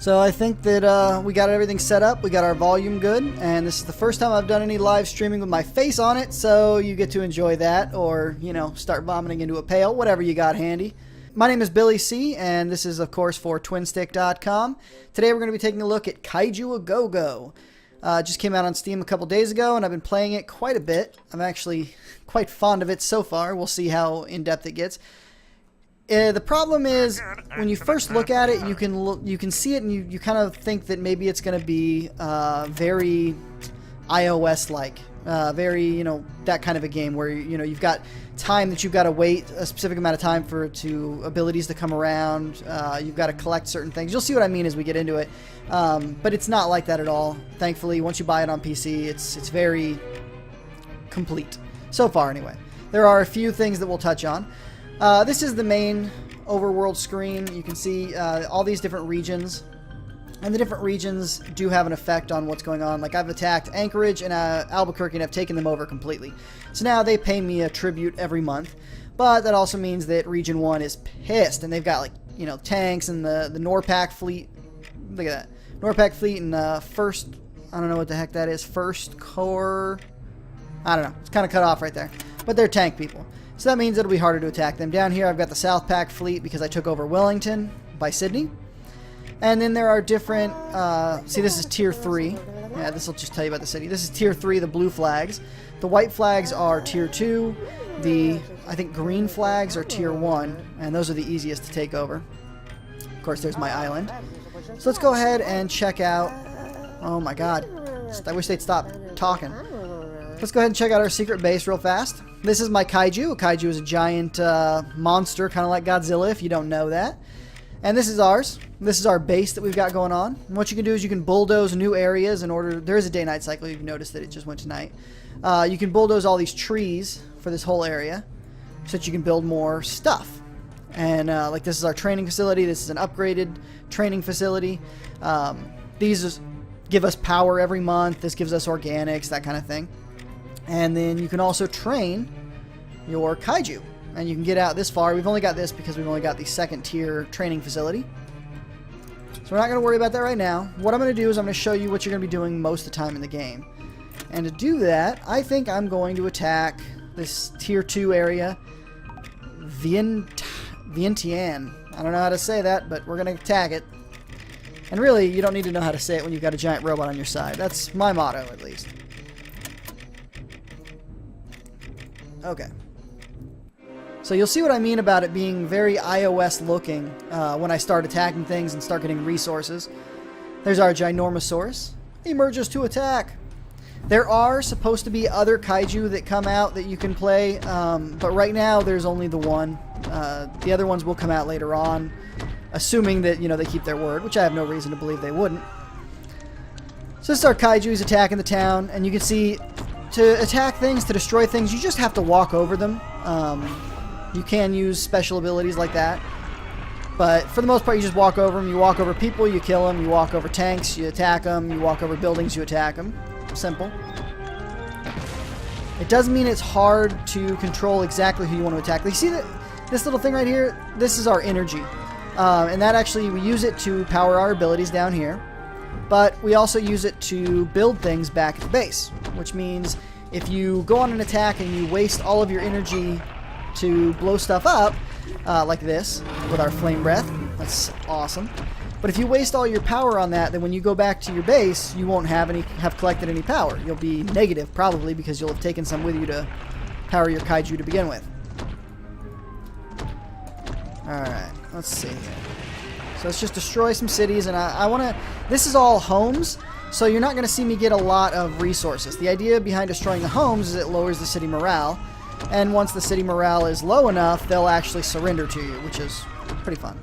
So I think that we got everything set up, we got our volume good, and this is the first time I've done any live streaming with my face on it, so you get to enjoy that, or, you know, start vomiting into a pail, whatever you got handy. My name is Billy C, and this is, of course, for Twinstiq.com. Today we're going to be taking a look at Kaiju A Gogo. It just came out on Steam a couple days ago, and I've been playing it quite a bit. I'm actually quite fond of it so far. We'll see how in-depth it gets. The problem is, when you first look at it, you can see it, and you kind of think that maybe it's going to be very iOS-like, very, you know, that kind of a game where, you know, you've got time that you've got to wait a specific amount of time for abilities to come around. You've got to collect certain things. You'll see what I mean as we get into it, but it's not like that at all. Thankfully, once you buy it on PC, it's very complete so far. Anyway, there are a few things that we'll touch on. This is the main overworld screen. You can see all these different regions, and the different regions do have an effect on what's going on. Like, I've attacked Anchorage and Albuquerque, and I've taken them over completely. So now they pay me a tribute every month, but that also means that Region 1 is pissed, and they've got, like, you know, tanks and the NORPAC fleet. Look at that. NORPAC fleet and first, I don't know what the heck that is, First Corps. I don't know. It's kind of cut off right there. But they're tank people. So that means it'll be harder to attack them. Down here I've got the South Pac fleet because I took over Wellington by Sydney. And then there are different, see, this is Tier 3. Yeah, this will just tell you about the city. This is Tier 3, the blue flags. The white flags are Tier 2. The, I think, green flags are Tier 1. And those are the easiest to take over. Of course, there's my island. So let's go ahead and check out, oh my god, I wish they'd stop talking. Let's go ahead and check out our secret base real fast. This is my Kaiju. A Kaiju is a giant monster, kind of like Godzilla, if you don't know that. And this is ours. This is our base that we've got going on. And what you can do is you can bulldoze new areas in order... There is a day-night cycle. You've noticed that it just went to night. You can bulldoze all these trees for this whole area so that you can build more stuff. And like, this is our training facility. This is an upgraded training facility. These give us power every month. This gives us organics, that kind of thing. And then you can also train your Kaiju. And you can get out this far. We've only got this because we've only got the second tier training facility. So we're not going to worry about that right now. What I'm going to do is I'm going to show you what you're going to be doing most of the time in the game. And to do that, I think I'm going to attack this Tier 2 area. Vientiane. I don't know how to say that, but we're going to attack it. And really, you don't need to know how to say it when you've got a giant robot on your side. That's my motto, at least. Okay. So you'll see what I mean about it being very iOS looking when I start attacking things and start getting resources. There's our Ginormosaurus. Emerges to attack. There are supposed to be other Kaiju that come out that you can play, but right now there's only the one. The other ones will come out later on, assuming that, you know, they keep their word, which I have no reason to believe they wouldn't. So this is our Kaiju's attacking the town, and you can see to attack things, to destroy things, you just have to walk over them. You can use special abilities like that, but for the most part you just walk over them. You walk over people, you kill them. You walk over tanks, you attack them. You walk over buildings, you attack them. Simple. It does mean it's hard to control exactly who you want to attack. You see that this little thing right here? This is our energy, and that actually, we use it to power our abilities down here, but we also use it to build things back at the base, which means if you go on an attack and you waste all of your energy to blow stuff up, like this, with our flame breath, that's awesome. But if you waste all your power on that, then when you go back to your base, you won't have collected any power. You'll be negative, probably, because you'll have taken some with you to power your Kaiju to begin with. Alright, let's see here. So let's just destroy some cities, and I want to... This is all homes, so you're not going to see me get a lot of resources. The idea behind destroying the homes is it lowers the city morale, and once the city morale is low enough, they'll actually surrender to you, which is pretty fun.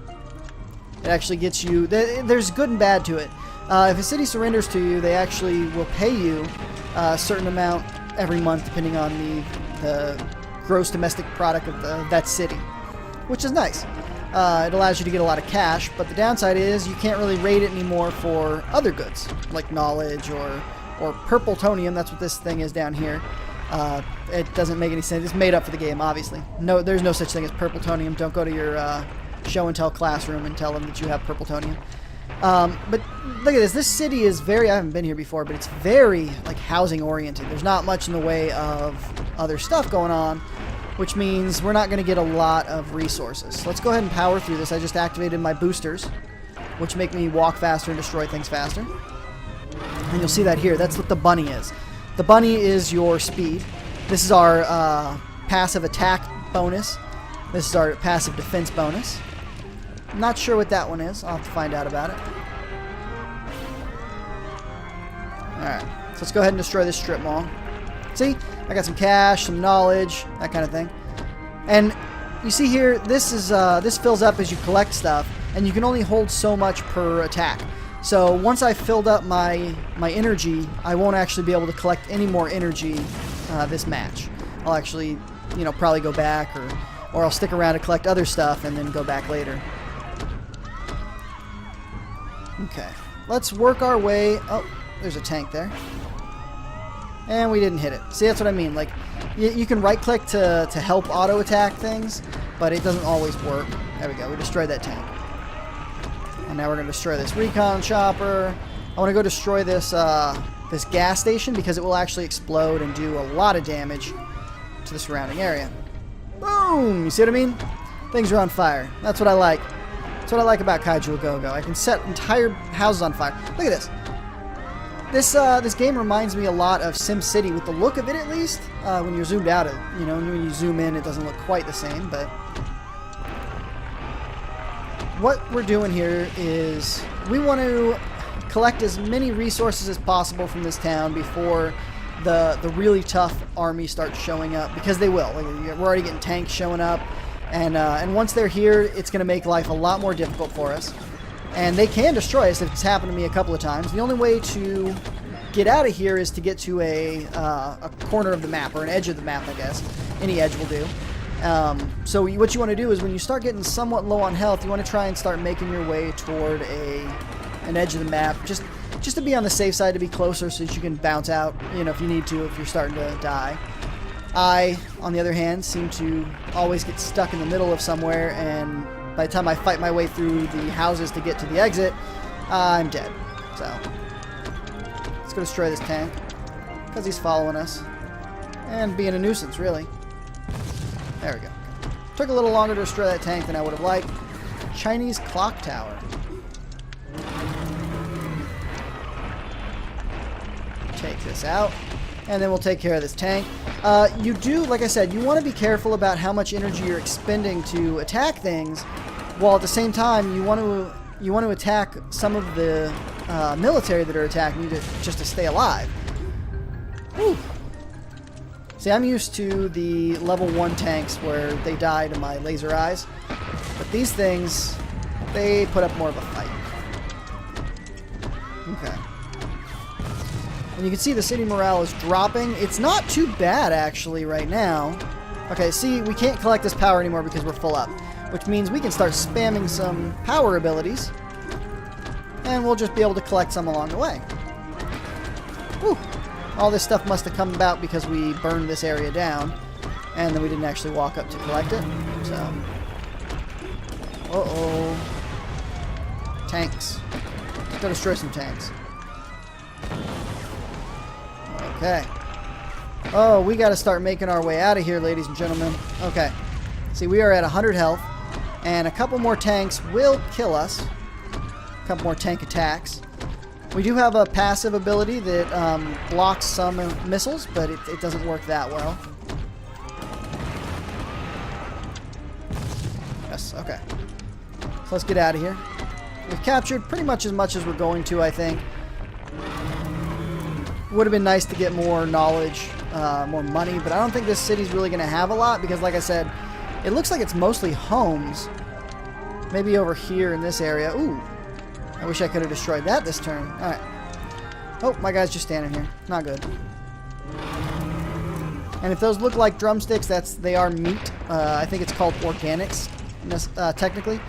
It actually gets you... There's good and bad to it. If a city surrenders to you, they actually will pay you a certain amount every month, depending on the gross domestic product of that city, which is nice. It allows you to get a lot of cash, but the downside is you can't really raid it anymore for other goods, like knowledge or purpletonium. That's what this thing is down here. It doesn't make any sense. It's made up for the game, obviously. No, there's no such thing as purpletonium. Don't go to your show and tell classroom and tell them that you have purpletonium. But look at this. This city is very, I haven't been here before, but it's very like housing oriented. There's not much in the way of other stuff going on, which means we're not going to get a lot of resources. So let's go ahead and power through this. I just activated my boosters, which make me walk faster and destroy things faster. And you'll see that here. That's what the bunny is. The bunny is your speed. This is our passive attack bonus. This is our passive defense bonus. I'm not sure what that one is. I'll have to find out about it. Alright, so let's go ahead and destroy this strip mall. See? I got some cash, some knowledge, that kind of thing. And you see here, this is this fills up as you collect stuff, and you can only hold so much per attack. So once I filled up my energy, I won't actually be able to collect any more energy this match. I'll actually, you know, probably go back, or I'll stick around to collect other stuff and then go back later. Okay, let's work our way. Oh, there's a tank there. And we didn't hit it. See, that's what I mean. Like, you can right-click to help auto-attack things, but it doesn't always work. There we go. We destroyed that tank. And now we're going to destroy this recon chopper. I want to go destroy this this gas station because it will actually explode and do a lot of damage to the surrounding area. Boom! You see what I mean? Things are on fire. That's what I like. That's what I like about Kaiju A Gogo. I can set entire houses on fire. Look at this. This game reminds me a lot of SimCity, with the look of it at least. When you're zoomed out, you know, when you zoom in, it doesn't look quite the same. But what we're doing here is we want to collect as many resources as possible from this town before the really tough army starts showing up, because they will. Like, we're already getting tanks showing up, and once they're here, it's going to make life a lot more difficult for us. And they can destroy us. It's happened to me a couple of times. The only way to get out of here is to get to a corner of the map, or an edge of the map, I guess. Any edge will do. So what you want to do is when you start getting somewhat low on health, you want to try and start making your way toward an edge of the map, just to be on the safe side, to be closer so that you can bounce out, you know, if you need to, if you're starting to die. I, on the other hand, seem to always get stuck in the middle of somewhere, and by the time I fight my way through the houses to get to the exit, I'm dead. So, let's go destroy this tank, because he's following us, and being a nuisance, really. There we go. Took a little longer to destroy that tank than I would have liked. Chinese clock tower. Take this out, and then we'll take care of this tank. You do, like I said, you want to be careful about how much energy you're expending to attack things, while at the same time you want to attack some of the military that are attacking you just to stay alive. Whew. See, I'm used to the level 1 tanks where they die to my laser eyes, but these things, they put up more of a fight. Okay. And you can see the city morale is dropping. It's not too bad, actually, right now. Okay, see, we can't collect this power anymore because we're full up, which means we can start spamming some power abilities, and we'll just be able to collect some along the way. Whew. All this stuff must have come about because we burned this area down, and then we didn't actually walk up to collect it, so... Uh-oh. Tanks. Let's go destroy some tanks. Okay. Oh, we got to start making our way out of here, ladies and gentlemen. Okay. See, we are at 100 health, and a couple more tanks will kill us. A couple more tank attacks. We do have a passive ability that blocks some missiles, but it doesn't work that well. Yes, okay. So let's get out of here. We've captured pretty much as we're going to, I think. Would have been nice to get more knowledge, more money, but I don't think this city's really going to have a lot because, like I said, it looks like it's mostly homes. Maybe over here in this area. Ooh. I wish I could have destroyed that this turn. Alright. Oh, my guy's just standing here. Not good. And if those look like drumsticks, they are meat. I think it's called organics, technically.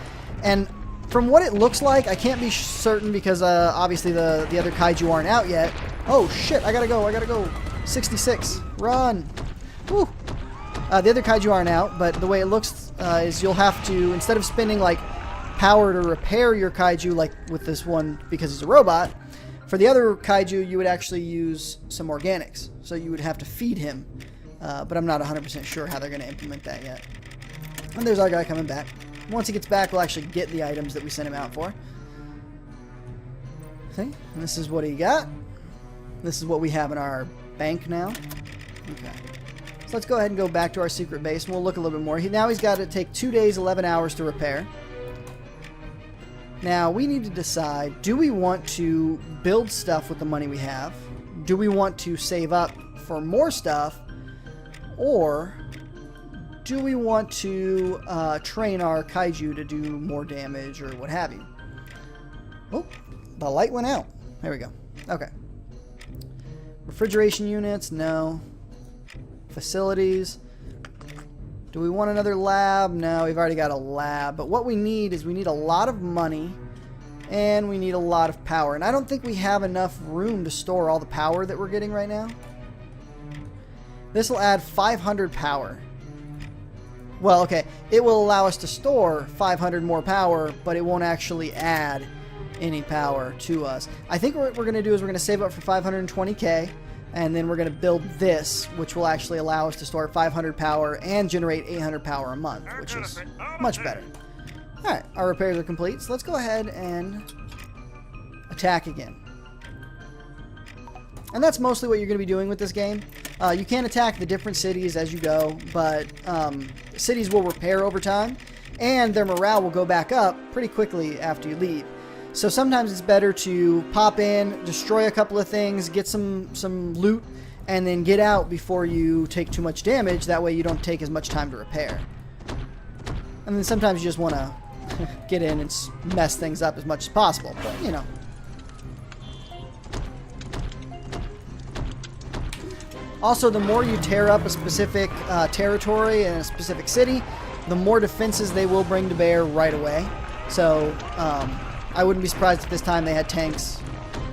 And from what it looks like, I can't be certain because obviously the other kaiju aren't out yet. Oh, shit. I gotta go. 66. Run. Woo. The other kaiju aren't out, but the way it looks is you'll have to, instead of spending like power to repair your kaiju, like with this one because he's a robot. For the other kaiju, you would actually use some organics. So you would have to feed him. But I'm not 100% sure how they're going to implement that yet. And there's our guy coming back. Once he gets back, we'll actually get the items that we sent him out for. See? And this is what he got. This is what we have in our bank now. Okay. So let's go ahead and go back to our secret base, and we'll look a little bit more. Now he's got to take 2 days, 11 hours to repair. Now, we need to decide, do we want to build stuff with the money we have? Do we want to save up for more stuff? Or do we want to train our kaiju to do more damage or what have you? Oh, the light went out. There we go. Okay. Refrigeration units, no. Facilities. Do we want another lab? No, we've already got a lab. But what we need is we need a lot of money and we need a lot of power. And I don't think we have enough room to store all the power that we're getting right now. This will add 500 power. Well, okay, it will allow us to store 500 more power, but it won't actually add any power to us. I think what we're going to do is we're going to save up for 520k, and then we're going to build this, which will actually allow us to store 500 power and generate 800 power a month, which is much better. Alright, our repairs are complete, so let's go ahead and attack again. And that's mostly what you're going to be doing with this game. You can attack the different cities as you go, but cities will repair over time, and their morale will go back up pretty quickly after you leave. So sometimes it's better to pop in, destroy a couple of things, get some loot, and then get out before you take too much damage. That way you don't take as much time to repair. And then sometimes you just want to get in and mess things up as much as possible, but you know. Also, the more you tear up a specific territory and a specific city, the more defenses they will bring to bear right away. So, I wouldn't be surprised if this time they had tanks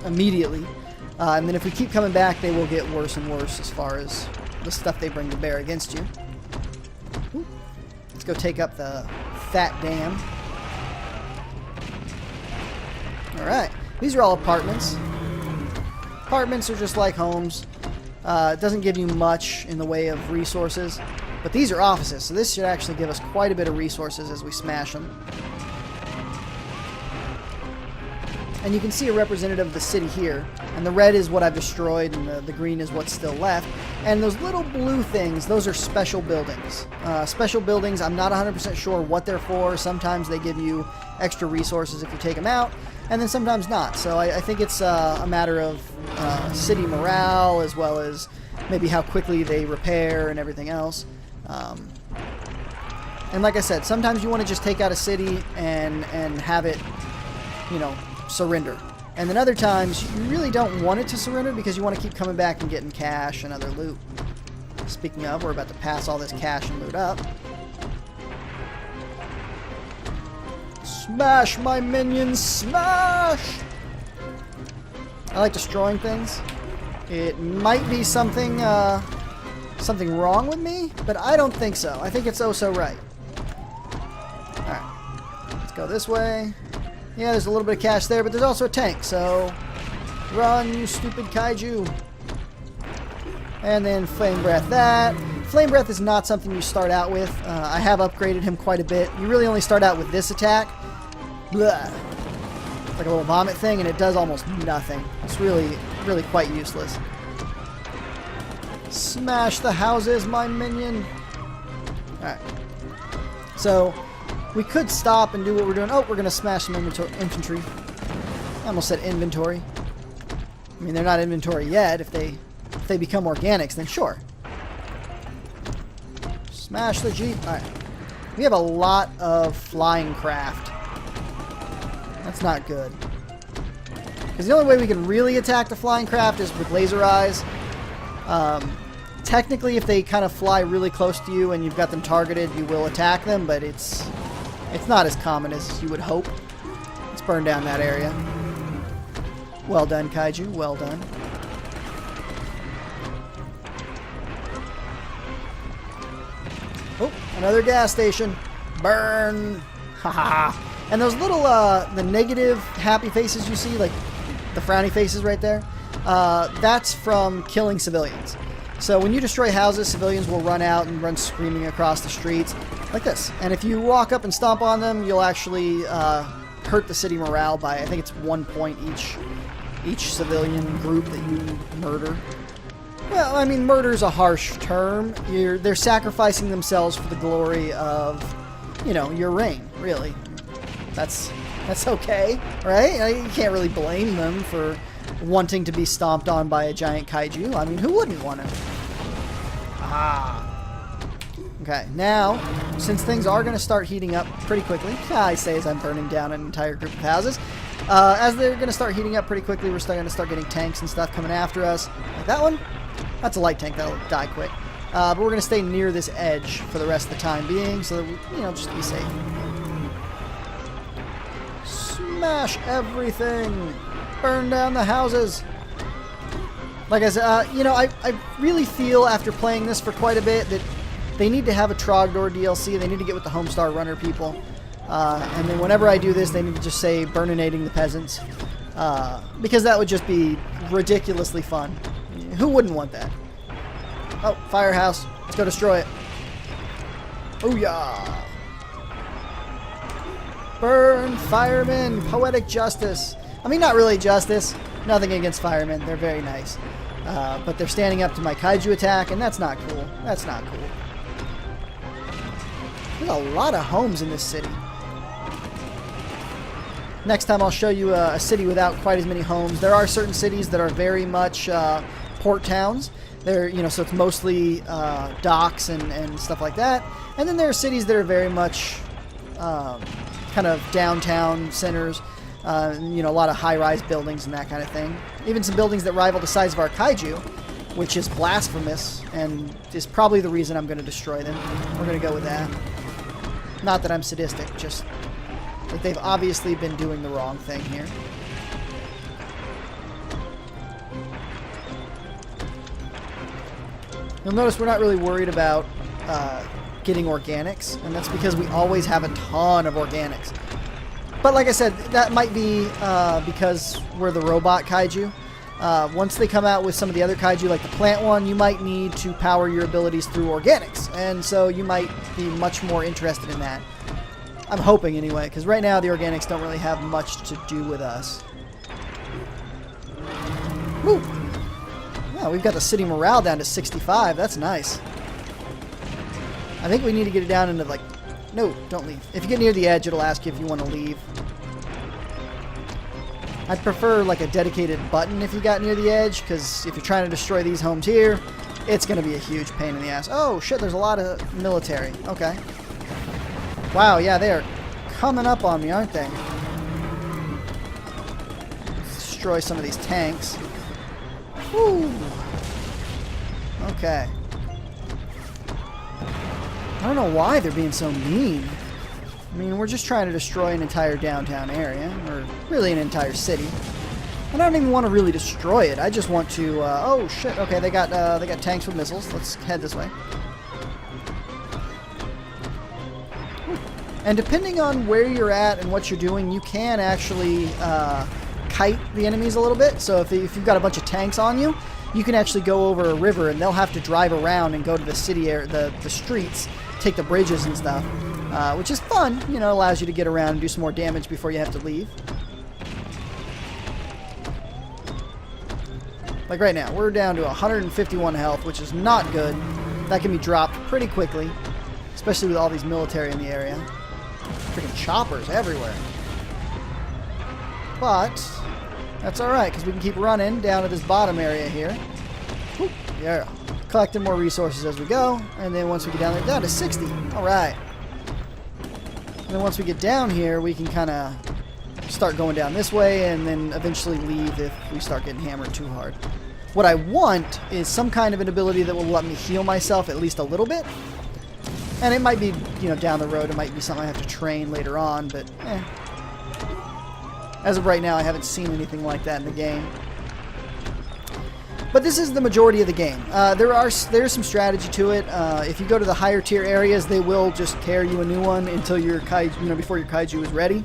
immediately. And then if we keep coming back, they will get worse and worse as far as the stuff they bring to bear against you. Ooh. Let's go take up the fat dam. Alright. These are all apartments. Apartments are just like homes. It doesn't give you much in the way of resources, but these are offices, so this should actually give us quite a bit of resources as we smash them. And you can see a representative of the city here, and the red is what I've destroyed, and the green is what's still left. And those little blue things, those are special buildings. Special buildings, I'm not 100% sure what they're for. Sometimes they give you extra resources if you take them out, and then sometimes not. So I think it's a matter of city morale, as well as maybe how quickly they repair and everything else. And like I said, sometimes you want to just take out a city and have it, you know, surrender. And then other times you really don't want it to surrender because you want to keep coming back and getting cash and other loot. Speaking of, we're about to pass all this cash and loot up. Smash, my minions, smash! I like destroying things. It might be something something wrong with me, but I don't think so. I think it's oh so right. Alright, let's go this way. Yeah, there's a little bit of cash there, but there's also a tank, so run, you stupid kaiju. And then Flame Breath that. Flame Breath is not something you start out with. I have upgraded him quite a bit. You really only start out with this attack. Blah. Like a little vomit thing, and it does almost nothing. It's really, really quite useless. Smash the houses, my minion. Alright. So, we could stop and do what we're doing. Oh, we're going to smash some infantry. I almost said inventory. I mean, they're not inventory yet. If they become organics, then sure. Smash the Jeep. Alright. We have a lot of flying craft. That's not good. Because the only way we can really attack the flying craft is with laser eyes. Technically, if they kind of fly really close to you and you've got them targeted, you will attack them, but it's not as common as you would hope. Let's burn down that area. Well done, Kaiju. Well done. Oh, another gas station. Burn. Haha. And those little, the negative happy faces you see, like the frowny faces right there, that's from killing civilians. So when you destroy houses, civilians will run out and run screaming across the streets like this. And if you walk up and stomp on them, you'll actually hurt the city morale by, I think it's 1 point each civilian group that you murder. Well, I mean, murder is a harsh term. They're sacrificing themselves for the glory of, you know, your reign, really. That's okay, right? You can't really blame them for wanting to be stomped on by a giant kaiju. I mean, who wouldn't want to? Okay, now, since things are going to start heating up pretty quickly, I say as I'm burning down an entire group of houses, as they're going to start heating up pretty quickly, we're going to start getting tanks and stuff coming after us. Like that one. That's a light tank. That'll die quick. But we're going to stay near this edge for the rest of the time being, so that we, you know, just be safe. Smash everything! Burn down the houses! Like I said, you know, I really feel after playing this for quite a bit that they need to have a Trogdor DLC. They need to get with the Homestar Runner people. And then whenever I do this, they need to just say burninating the peasants. Because that would just be ridiculously fun. Who wouldn't want that? Oh, firehouse. Let's go destroy it. Oh yeah! Burn, firemen! Poetic justice. I mean, not really justice. Nothing against firemen. They're very nice. But they're standing up to my kaiju attack, and that's not cool. That's not cool. There's a lot of homes in this city. Next time I'll show you a city without quite as many homes. There are certain cities that are very much port towns. They're, you know, so it's mostly docks and stuff like that. And then there are cities that are very much kind of downtown centers. You know, a lot of high-rise buildings and that kind of thing. Even some buildings that rival the size of our kaiju, which is blasphemous and is probably the reason I'm going to destroy them. We're going to go with that. Not that I'm sadistic, just that they've obviously been doing the wrong thing here. You'll notice we're not really worried about getting organics, and that's because we always have a ton of organics. But like I said, that might be because we're the robot kaiju. Once they come out with some of the other kaiju, like the plant one, you might need to power your abilities through organics. And so you might be much more interested in that. I'm hoping anyway, because right now the organics don't really have much to do with us. Woo! Yeah, we've got the city morale down to 65. That's nice. I think we need to get it down into, like... No, don't leave. If you get near the edge, it'll ask you if you want to leave. I'd prefer, like, a dedicated button if you got near the edge, because if you're trying to destroy these homes here, it's going to be a huge pain in the ass. Oh, shit, there's a lot of military. Okay. Wow, yeah, they are coming up on me, aren't they? Let's destroy some of these tanks. Woo! Okay. I don't know why they're being so mean. I mean, we're just trying to destroy an entire downtown area, or really an entire city. And I don't even want to really destroy it. I just want to. Oh shit! Okay, they got tanks with missiles. Let's head this way. And depending on where you're at and what you're doing, you can actually kite the enemies a little bit. So if you've got a bunch of tanks on you, you can actually go over a river, and they'll have to drive around and go to the city area, the streets, take the bridges and stuff, which is fun. You know, allows you to get around and do some more damage before you have to leave. Like right now, we're down to 151 health, which is not good. That can be dropped pretty quickly, especially with all these military in the area. Freaking choppers everywhere. But that's alright, because we can keep running down to this bottom area here. Whoop, yeah. Collecting more resources as we go, and then once we get down there, down to 60. Alright. And then once we get down here, we can kind of start going down this way, and then eventually leave if we start getting hammered too hard. What I want is some kind of an ability that will let me heal myself at least a little bit. And it might be, you know, down the road. It might be something I have to train later on, but As of right now, I haven't seen anything like that in the game. But this is the majority of the game. There's some strategy to it. If you go to the higher tier areas, they will just tear you a new one until your kaiju, before your kaiju is ready.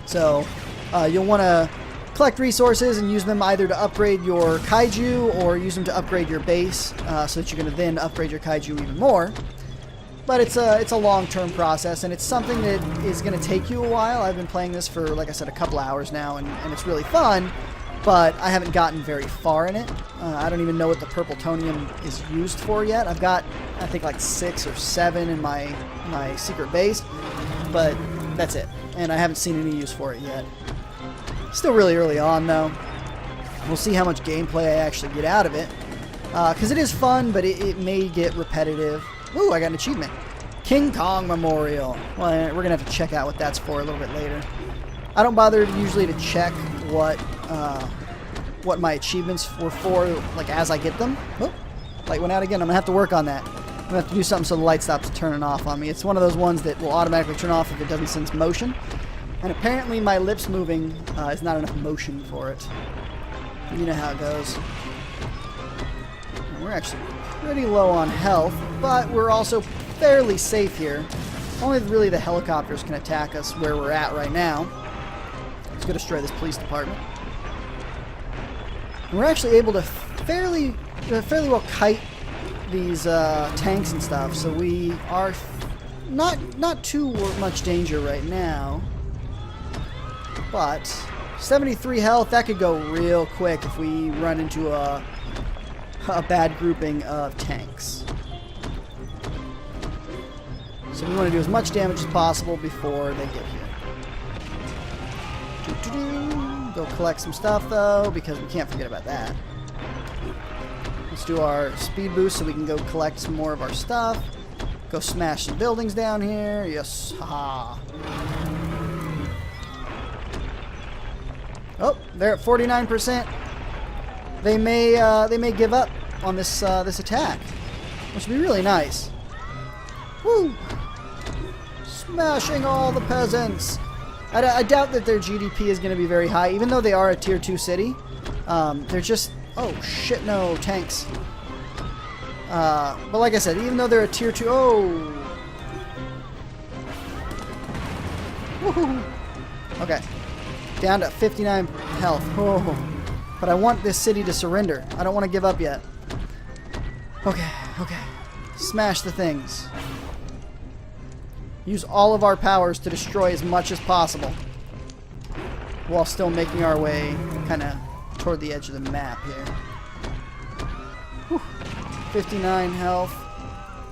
So you'll want to collect resources and use them either to upgrade your kaiju or use them to upgrade your base, so that you're going to then upgrade your kaiju even more. But it's a long-term process, and it's something that is going to take you a while. I've been playing this for, like I said, a couple hours now, and it's really fun. But I haven't gotten very far in it. I don't even know what the purple tonium is used for yet. I've got, I think, like 6 or 7 in my secret base, but that's it. And I haven't seen any use for it yet. Still really early on, though. We'll see how much gameplay I actually get out of it. Because it is fun, but it may get repetitive. Ooh, I got an achievement. King Kong Memorial. Well, we're going to have to check out what that's for a little bit later. I don't bother usually to check what my achievements were for, like, as I get them. Oh, light went out again. I'm going to have to work on that. I'm going to have to do something so the light stops turning off on me. It's one of those ones that will automatically turn off if it doesn't sense motion. And apparently my lips moving is not enough motion for it. You know how it goes. And we're actually pretty low on health, but we're also fairly safe here. Only really the helicopters can attack us where we're at right now. Let's go destroy this police department. And we're actually able to fairly well kite these tanks and stuff, so we are not too much danger right now. But 73 health, that could go real quick if we run into a bad grouping of tanks. So we want to do as much damage as possible before they get here. Go collect some stuff, though, because we can't forget about that. Let's do our speed boost so we can go collect some more of our stuff. Go smash some buildings down here. Yes, haha. Oh, they're at 49%. They may give up on this this attack, which would be really nice. Woo! Smashing all the peasants. I doubt that their GDP is going to be very high, even though they are a tier 2 city. They're just... Oh, shit, no. Tanks. But like I said, even though they're a tier 2... Oh! Woohoo! Okay. Down to 59 health. Oh. But I want this city to surrender. I don't want to give up yet. Okay, okay. Smash the things. Use all of our powers to destroy as much as possible, while still making our way kind of toward the edge of the map here. Whew. 59 health.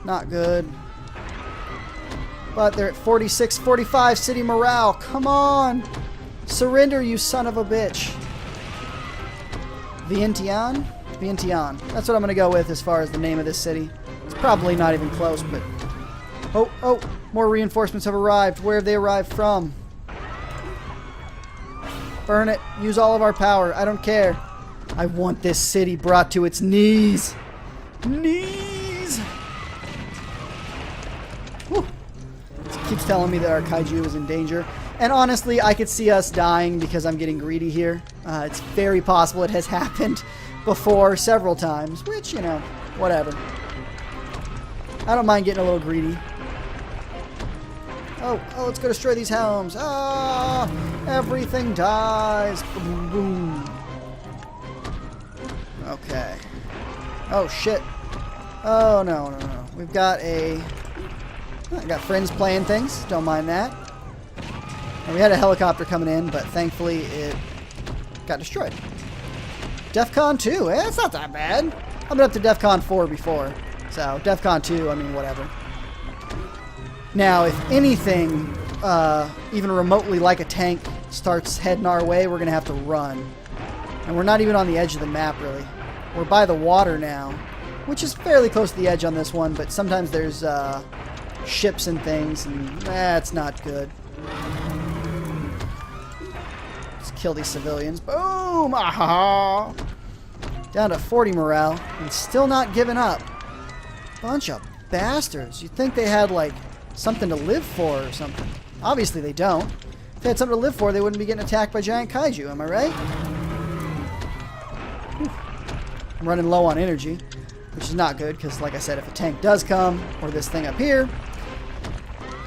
Not good. But they're at 46, 45 city morale. Come on! Surrender, you son of a bitch. Vientiane? Vientiane. That's what I'm going to go with as far as the name of this city. It's probably not even close, but... Oh, oh! More reinforcements have arrived. Where have they arrived from? Burn it. Use all of our power. I don't care. I want this city brought to its knees. Knees! Whew. It keeps telling me that our kaiju is in danger. And honestly, I could see us dying because I'm getting greedy here. It's very possible it has happened before several times, which, you know, whatever. I don't mind getting a little greedy. Oh, let's go destroy these homes. Ah, everything dies. Boom, boom. Okay. Oh, shit. Oh, no. We've got I got friends playing things. Don't mind that. And we had a helicopter coming in, but thankfully it got destroyed. DEFCON 2. That's not that bad. I've been up to DEFCON 4 before. So, DEFCON 2, I mean, whatever. Now, if anything, even remotely like a tank starts heading our way, we're going to have to run. And we're not even on the edge of the map, really. We're by the water now, which is fairly close to the edge on this one, but sometimes there's ships and things, and that's not good. Let's kill these civilians. Boom! Aha! Down to 40 morale, and still not giving up. Bunch of bastards. You'd think they had, like, something to live for or something. Obviously they don't. If they had something to live for, they wouldn't be getting attacked by giant kaiju, am I right? Whew. I'm running low on energy, which is not good because, like I said, if a tank does come, or this thing up here,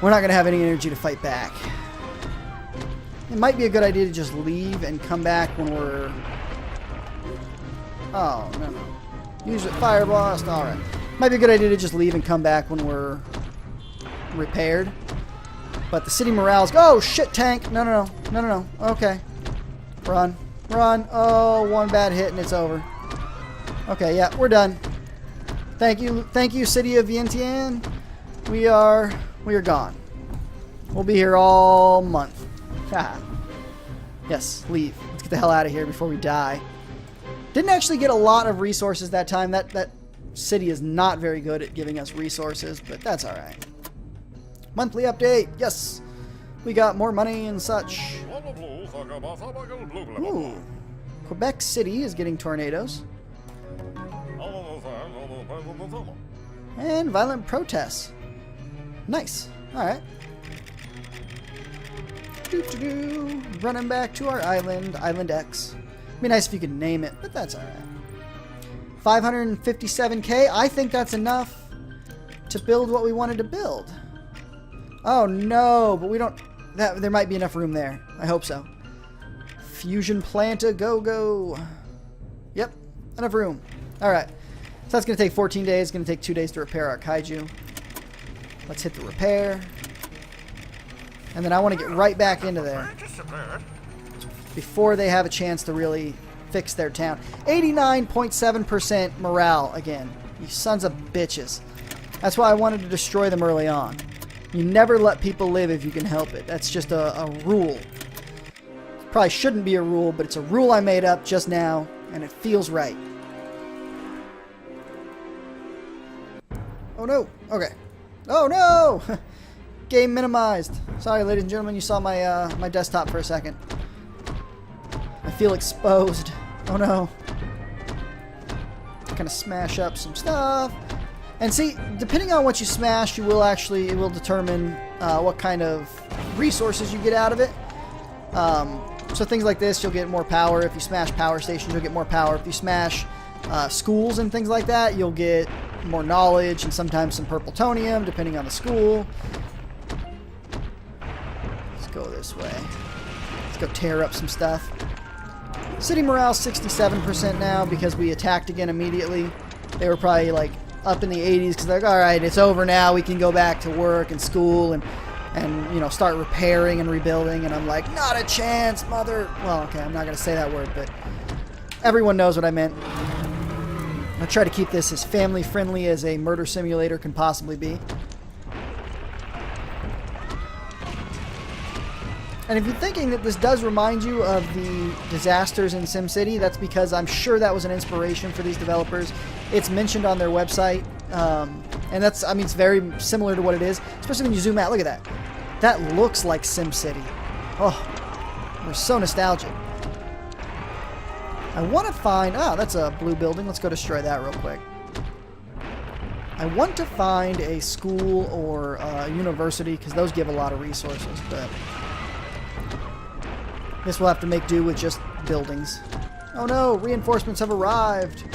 we're not going to have any energy to fight back. It might be a good idea to just leave and come back when we're... Oh, no. Use it, fire blast. Alright. Might be a good idea to just leave and come back when we're repaired. But the city morale's... Oh, shit, tank. No, no, no. No, no, no. Okay. Run. Run. Oh, one bad hit and it's over. Okay, yeah, we're done. Thank you, city of Vientiane. We are gone. We'll be here all month. Haha. Yes, leave. Let's get the hell out of here before we die. Didn't actually get a lot of resources that time. That city is not very good at giving us resources, but that's alright. Monthly update. Yes. We got more money and such. Ooh. Quebec City is getting tornadoes. And violent protests. Nice. Alright. Running back to our island. Island X. It'd be nice if you could name it, but that's alright. 557k. I think that's enough to build what we wanted to build. Oh no, but we don't... there might be enough room there. I hope so. Fusion plant a go-go. Yep, enough room. Alright. So that's going to take 14 days. It's going to take 2 days to repair our kaiju. Let's hit the repair. And then I want to get right back into there before they have a chance to really fix their town. 89.7% morale again. You sons of bitches. That's why I wanted to destroy them early on. You never let people live if you can help it. That's just a rule. Probably shouldn't be a rule, but it's a rule I made up just now, and it feels right. Oh no. Okay. Oh no! Game minimized. Sorry, ladies and gentlemen, you saw my my desktop for a second. I feel exposed. Oh no. Kind of smash up some stuff. And see, depending on what you smash, it will determine what kind of resources you get out of it. So things like this, you'll get more power. If you smash power stations, you'll get more power. If you smash schools and things like that, you'll get more knowledge and sometimes some purpletonium, depending on the school. Let's go this way. Let's go tear up some stuff. City morale 67% now because we attacked again immediately. They were probably like up in the 80s because they're like, all right, it's over now. We can go back to work and school and you know, start repairing and rebuilding. And I'm like, not a chance, mother. Well, okay, I'm not going to say that word, but everyone knows what I meant. I'll try to keep this as family friendly as a murder simulator can possibly be. And if you're thinking that this does remind you of the disasters in SimCity, that's because I'm sure that was an inspiration for these developers. It's mentioned on their website, and that's, I mean, it's very similar to what it is, especially when you zoom out. Look at that. That looks like SimCity. Oh, we're so nostalgic. I want to find, that's a blue building. Let's go destroy that real quick. I want to find a school or a university because those give a lot of resources, but I guess we'll have to make do with just buildings. Oh no, reinforcements have arrived.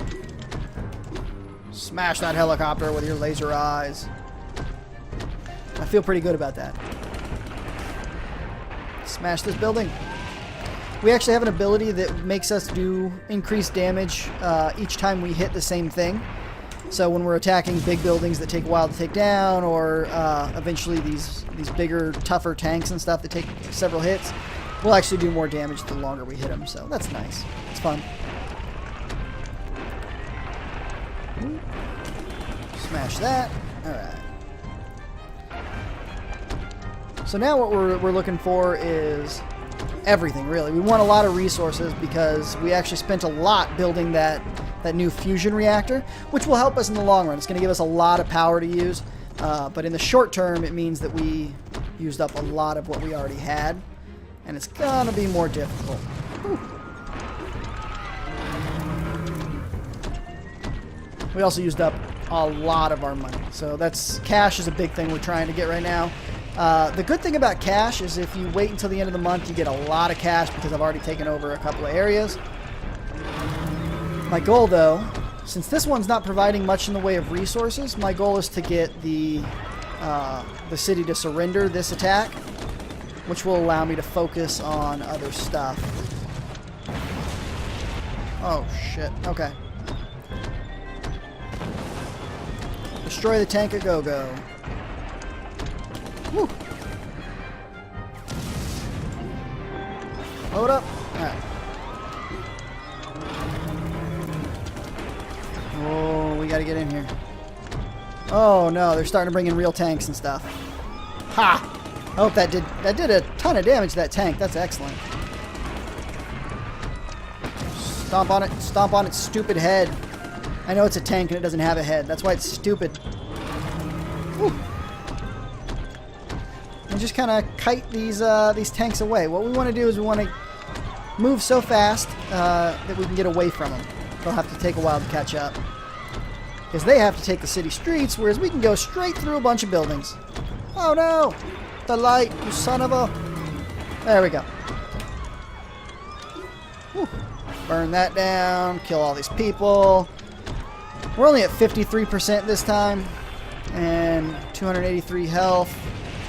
Smash that helicopter with your laser eyes. I feel pretty good about that. Smash this building. We actually have an ability that makes us do increased damage each time we hit the same thing. So when we're attacking big buildings that take a while to take down, or eventually these bigger, tougher tanks and stuff that take several hits, we'll actually do more damage the longer we hit them. So that's nice. It's fun. Smash that. All right. So now what we're looking for is everything, really. We want a lot of resources because we actually spent a lot building that new fusion reactor, which will help us in the long run. It's going to give us a lot of power to use, but in the short term, it means that we used up a lot of what we already had, and it's going to be more difficult. Whew. We also used up a lot of our money, so cash is a big thing we're trying to get right now. The good thing about cash is if you wait until the end of the month, you get a lot of cash because I've already taken over a couple of areas. My goal, though, Since this one's not providing much in the way of resources, my goal is to get the city to surrender this attack, which will allow me to focus on other stuff. Oh, shit. Okay. Destroy the tank A Gogo. Woo! Load up. Alright. Oh, we gotta get in here. Oh no, they're starting to bring in real tanks and stuff. Ha! I hope that did a ton of damage to that tank. That's excellent. Stomp on its stupid head. I know it's a tank and it doesn't have a head. That's why it's stupid. Woo. And just kind of kite these tanks away. What we want to do is we want to move so fast that we can get away from them. They'll have to take a while to catch up. Because they have to take the city streets, whereas we can go straight through a bunch of buildings. Oh no! The light, you son of a... There we go. Whew. Burn that down, kill all these people. We're only at 53% this time. And 283 health.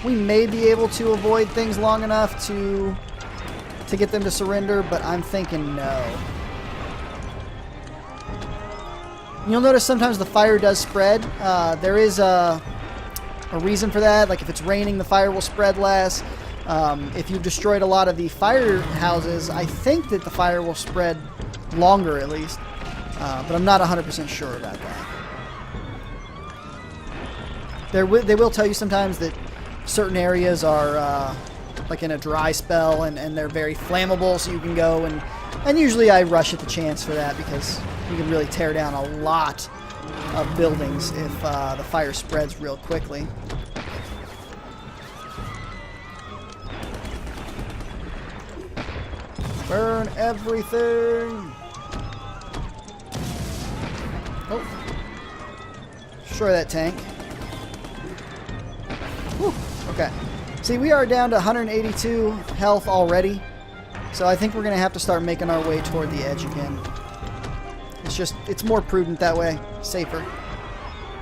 We may be able to avoid things long enough to get them to surrender, but I'm thinking no. You'll notice sometimes the fire does spread. There is a reason for that. Like if it's raining, the fire will spread less. If you've destroyed a lot of the fire houses, I think that the fire will spread longer at least. But I'm not 100% sure about that. They will tell you sometimes that certain areas are like in a dry spell and they're very flammable, so you can go and usually I rush at the chance for that because you can really tear down a lot of buildings if the fire spreads real quickly. Burn everything! Oh. Destroy that tank. Whew. Okay. See, we are down to 182 health already. So I think we're going to have to start making our way toward the edge again. It's more prudent that way. Safer.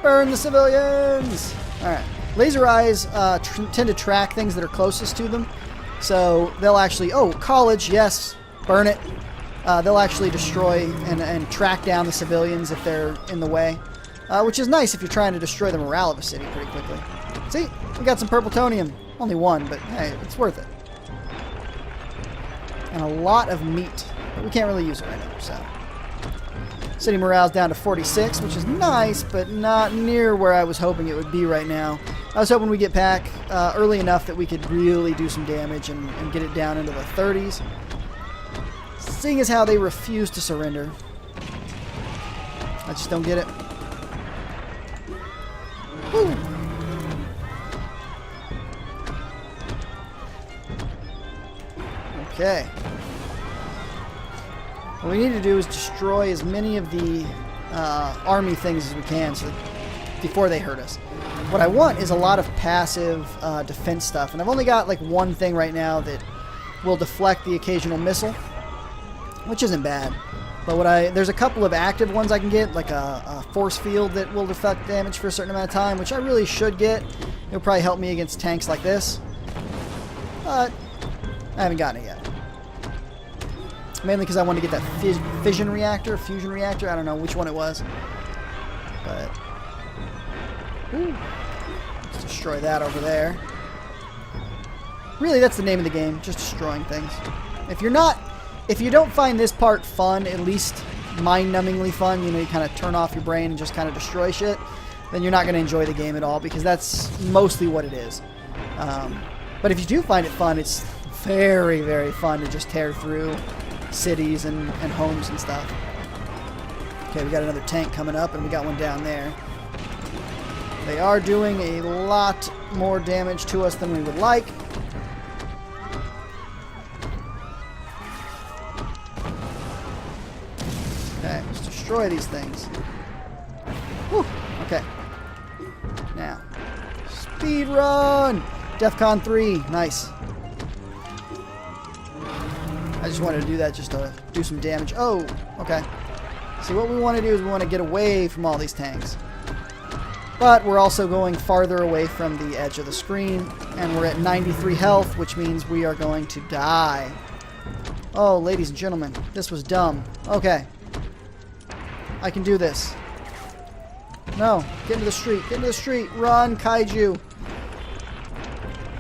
Burn the civilians! Alright. Laser eyes tend to track things that are closest to them. So they'll actually... Oh, college, yes. Burn it. They'll actually destroy and track down the civilians if they're in the way. Which is nice if you're trying to destroy the morale of a city pretty quickly. See? We got some purpletonium. Only one, but hey, it's worth it. And a lot of meat. But we can't really use it right now, so... City morale's down to 46, which is nice, but not near where I was hoping it would be right now. I was hoping we'd get back early enough that we could really do some damage and get it down into the 30s. Seeing as how they refuse to surrender. I just don't get it. Woo. Okay. What we need to do is destroy as many of the army things as we can before they hurt us. What I want is a lot of passive defense stuff, and I've only got like one thing right now that will deflect the occasional missile, which isn't bad. But there's a couple of active ones I can get, like a force field that will deflect damage for a certain amount of time, which I really should get. It'll probably help me against tanks like this, but I haven't gotten it yet. Mainly because I wanted to get that fusion reactor, I don't know which one it was. But, ooh, let's destroy that over there. Really, that's the name of the game, just destroying things. If you don't find this part fun, at least mind-numbingly fun, you know, you kind of turn off your brain and just kind of destroy shit, then you're not going to enjoy the game at all, because that's mostly what it is. But if you do find it fun, it's very, very fun to just tear through cities and homes and stuff. Okay, we got another tank coming up, and we got one down there. They are doing a lot more damage to us than we would like. Okay, let's destroy these things. Whew, okay. Now, speed run! DEFCON 3, nice. I just wanted to do that just to do some damage. Oh, okay. So what we want to do is we want to get away from all these tanks. But we're also going farther away from the edge of the screen, and we're at 93 health, which means we are going to die. Oh, ladies and gentlemen, this was dumb. Okay. I can do this. No, get into the street, get into the street, run, Kaiju.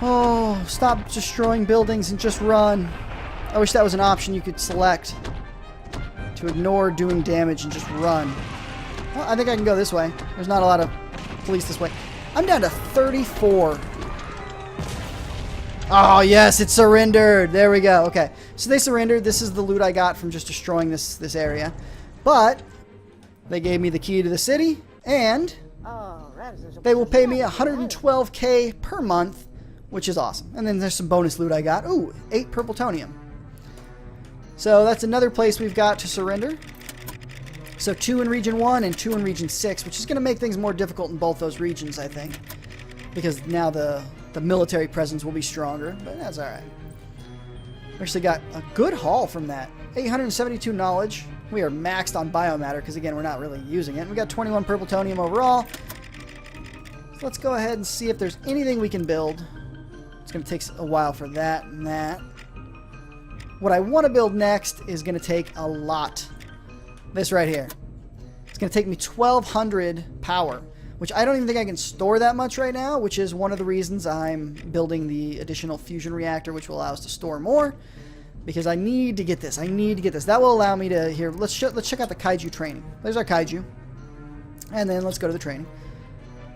Oh, stop destroying buildings and just run. I wish that was an option you could select to ignore doing damage and just run. Well, I think I can go this way. There's not a lot of police this way. I'm down to 34. Oh, yes, it surrendered. There we go. Okay, so they surrendered. This is the loot I got from just destroying this area. But they gave me the key to the city, and they will pay me 112k per month, which is awesome. And then there's some bonus loot I got. Ooh, 8 purple tonium. So that's another place we've got to surrender. So 2 in Region 1 and 2 in Region 6, which is going to make things more difficult in both those regions, I think. Because now the military presence will be stronger, but that's alright. We actually got a good haul from that. 872 knowledge. We are maxed on biomatter because, again, we're not really using it. We got 21 purple tonium overall. So let's go ahead and see if there's anything we can build. It's going to take a while for that and that. What I want to build next is going to take a lot. This right here. It's going to take me 1200 power, which I don't even think I can store that much right now, which is one of the reasons I'm building the additional fusion reactor, which will allow us to store more, because I need to get this. I need to get this. That will allow me to, here, let's check out the Kaiju training. There's our Kaiju. And then let's go to the training.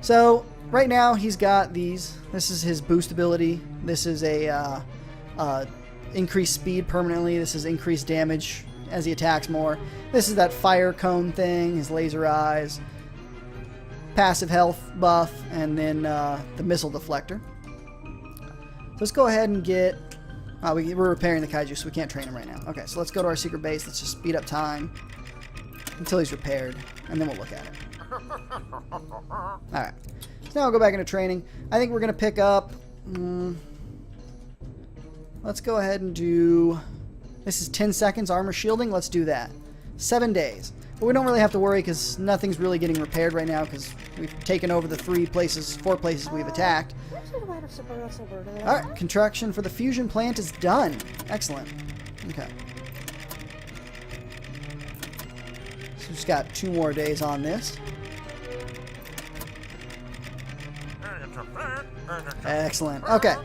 So, right now, he's got these. This is his boost ability. This is a increased speed permanently. This is increased damage as he attacks more. This is that fire cone thing, his laser eyes, passive health buff, and then the missile deflector. So let's go ahead and get... we're repairing the Kaiju, so we can't train him right now. Okay, so let's go to our secret base. Let's just speed up time until he's repaired, and then we'll look at it. Alright, so now I'll go back into training. I think we're going to pick up... let's go ahead and do... This is 10 seconds armor shielding. Let's do that. 7 days. But we don't really have to worry because nothing's really getting repaired right now because we've taken over the 4 places we've attacked. Alright, construction for the fusion plant is done. Excellent. Okay. So we've just got 2 more days on this. Excellent. Okay.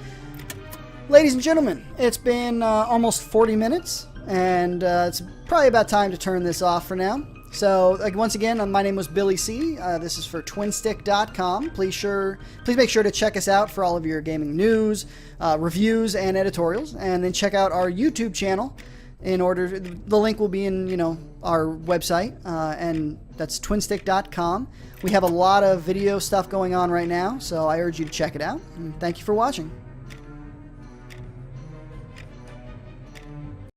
Ladies and gentlemen, it's been almost 40 minutes, and it's probably about time to turn this off for now. So, once again, my name was Billy C. This is for Twinstiq.com. Please make sure to check us out for all of your gaming news, reviews, and editorials, and then check out our YouTube channel. The link will be in, our website, and that's Twinstiq.com. We have a lot of video stuff going on right now, so I urge you to check it out. And thank you for watching.